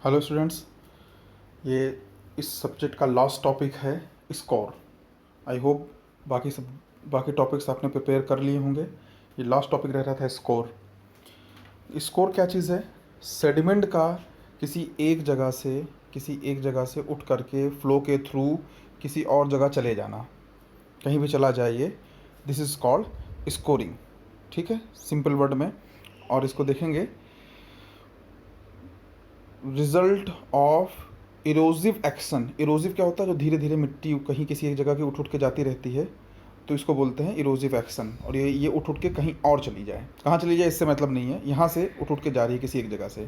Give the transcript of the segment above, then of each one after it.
Hello students, ये इस subject का लास्ट टॉपिक है स्कोर। आई होप बाकी टॉपिक्स आपने प्रिपेयर कर लिए होंगे। ये लास्ट टॉपिक रह रहा था स्कोर। स्कोर क्या चीज़ है? सेडिमेंट का किसी एक जगह से उठ करके फ्लो के थ्रू किसी और जगह चले जाना, कहीं भी चला जाए, ये दिस इज़ कॉल्ड स्कोरिंग। ठीक है, सिंपल वर्ड में। और इसको देखेंगे, रिजल्ट ऑफ इरोजिव एक्शन। इरोजिव क्या होता है? जो धीरे धीरे मिट्टी कहीं किसी एक जगह की उठ के जाती रहती है, तो इसको बोलते हैं इरोजिव एक्शन। और ये उठ के कहीं और चली जाए, कहाँ चली जाए इससे मतलब नहीं है, यहाँ से उठ के जा रही है किसी एक जगह से,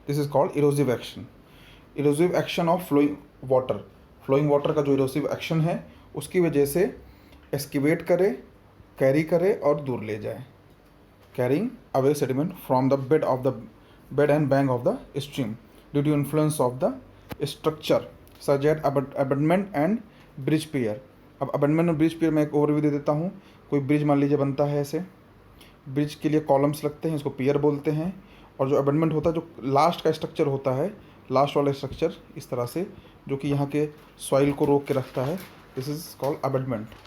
this is called erosive action. Erosive action of flowing water. Flowing water का जो इरोजिव एक्शन है, उसकी वजह से एस्किवेट करे, कैरी करे और दूर ले जाए। Carrying away sediment from the bed and bank of the stream due to influence of the structure such as abutment and bridge pier। अब abutment और bridge pier में एक ओवरव्यू दे देता हूँ। कोई ब्रिज मान लीजिए बनता है, ऐसे ब्रिज के लिए कॉलम्स लगते हैं, इसको पियर बोलते हैं। और जो abutment होता है, जो लास्ट का स्ट्रक्चर होता है, लास्ट वाला स्ट्रक्चर इस तरह से, जो कि यहाँ के सॉइल को रोक के रखता है, दिस इज कॉल्ड abutment।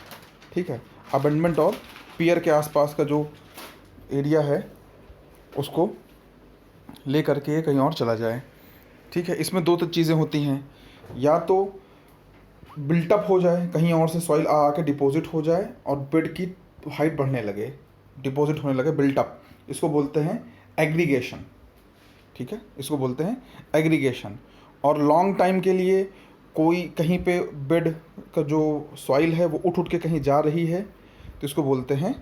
ठीक है, abutment और पियर के आसपास का जो एरिया है, उसको ले करके कहीं और चला जाए। ठीक है, इसमें दो चीज़ें होती हैं, या तो बिल्टअप हो जाए, कहीं और से सॉइल आके डिपॉजिट हो जाए और बेड की हाइट बढ़ने लगे, डिपॉजिट होने लगे, बिल्टअप, इसको बोलते हैं एग्रीगेशन। ठीक है, इसको बोलते हैं एग्रीगेशन। और लॉन्ग टाइम के लिए कोई कहीं पे बेड का जो सॉइल है वो उठ के कहीं जा रही है, तो इसको बोलते हैं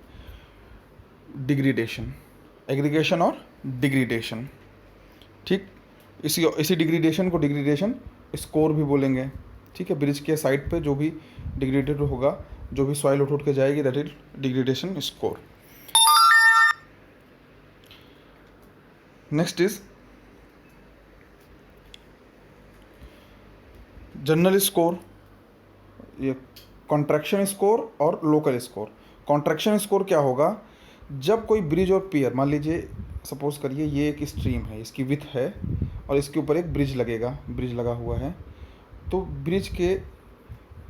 डिग्रीडेशन। एग्रीगेशन और डिग्रीडेशन। ठीक, इसी डिग्रीडेशन को डिग्रीडेशन स्कोर भी बोलेंगे। ठीक है, ब्रिज के साइड पे जो भी डिग्रेडेड होगा, जो भी सॉइल उठ के जाएगी, that is degradation score. Next is general score, ये कॉन्ट्रैक्शन स्कोर और लोकल स्कोर। कॉन्ट्रैक्शन स्कोर क्या होगा? जब कोई ब्रिज और पियर, मान लीजिए सपोज करिए ये एक स्ट्रीम है, इसकी विथ है और इसके ऊपर एक ब्रिज लगेगा, ब्रिज लगा हुआ है, तो ब्रिज के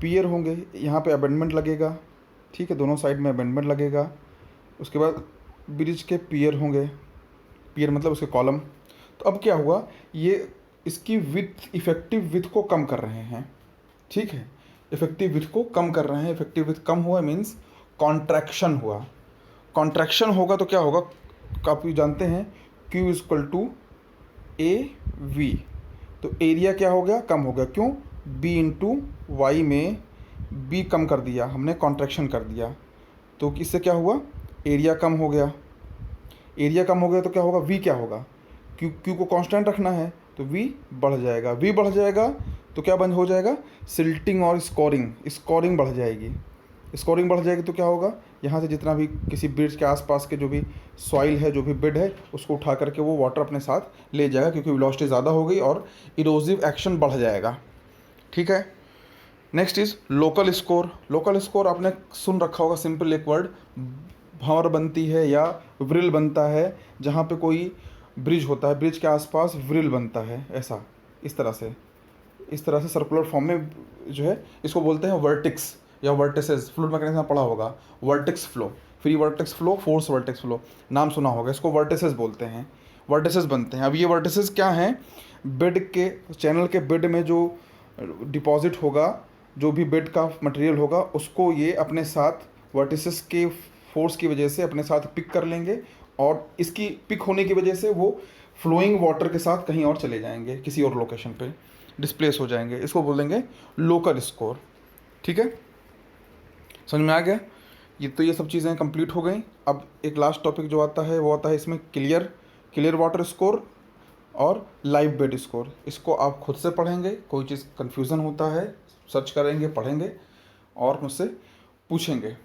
पियर होंगे, यहाँ पे अबेंडमेंट लगेगा। ठीक है, दोनों साइड में अबेंडमेंट लगेगा। उसके बाद ब्रिज के पियर होंगे, पियर मतलब उसके कॉलम। तो अब क्या हुआ, ये इसकी विथ, इफेक्टिव विथ को कम कर रहे हैं। ठीक है, इफेक्टिव विथ को कम कर रहे हैं। इफेक्टिव विथ कम हुआ मीन्स कॉन्ट्रैक्शन हुआ। कॉन्ट्रैक्शन होगा तो क्या होगा, आप जानते हैं Q is equal to AV। तो एरिया क्या हो गया? कम हो गया। क्यों? B इंटू वाई में B कम कर दिया हमने, कॉन्ट्रैक्शन कर दिया, तो इससे क्या हुआ? एरिया कम हो गया। एरिया कम हो गया तो क्या होगा? V क्या होगा? Q को कांस्टेंट रखना है, तो V बढ़ जाएगा। V बढ़ जाएगा तो क्या बंद हो जाएगा? सिल्टिंग और स्कोरिंग बढ़ जाएगी। स्कोरिंग बढ़ जाएगी तो क्या होगा? यहाँ से जितना भी किसी ब्रिज के आसपास के जो भी सॉइल है, जो भी बेड है, उसको उठा करके वो वाटर अपने साथ ले जाएगा, क्योंकि वेलोसिटी ज़्यादा हो गई और इरोजिव एक्शन बढ़ जाएगा। ठीक है, next is local score. Local score आपने सुन रखा होगा, सिंपल एक वर्ड, भंवर बनती है या व्रिल बनता है, जहाँ पे कोई ब्रिज होता है, ब्रिज के आसपास व्रिल बनता है, ऐसा इस तरह से सर्कुलर फॉर्म में जो है, इसको बोलते हैं वर्टिक्स या वर्टिसेस। फ्लूइड मैकेनिक्स में पढ़ा होगा, vertices flow, free vertex flow, force vertex flow, नाम सुना होगा, इसको वर्टिसेस बोलते हैं, वर्टिसेस बनते हैं। अब ये वर्टिसेस क्या हैं? बेड के चैनल के बेड में जो डिपॉजिट होगा, जो भी बेड का मटेरियल होगा, उसको ये अपने साथ वर्टिसेस के फोर्स की वजह से अपने साथ पिक कर लेंगे, और इसकी पिक होने की वजह से वो फ्लोइंग वाटर के साथ कहीं और चले जाएंगे, किसी और लोकेशन पे डिस्प्लेस हो जाएंगे। इसको बोलेंगे लोकल स्कोर। ठीक है, समझ में आ गया? ये सब चीज़ें कंप्लीट हो गई। अब एक लास्ट टॉपिक जो आता है, वो आता है इसमें क्लियर वाटर स्कोर और लाइव बेड स्कोर। इसको आप खुद से पढ़ेंगे, कोई चीज़ कन्फ्यूज़न होता है सर्च करेंगे, पढ़ेंगे और मुझसे पूछेंगे।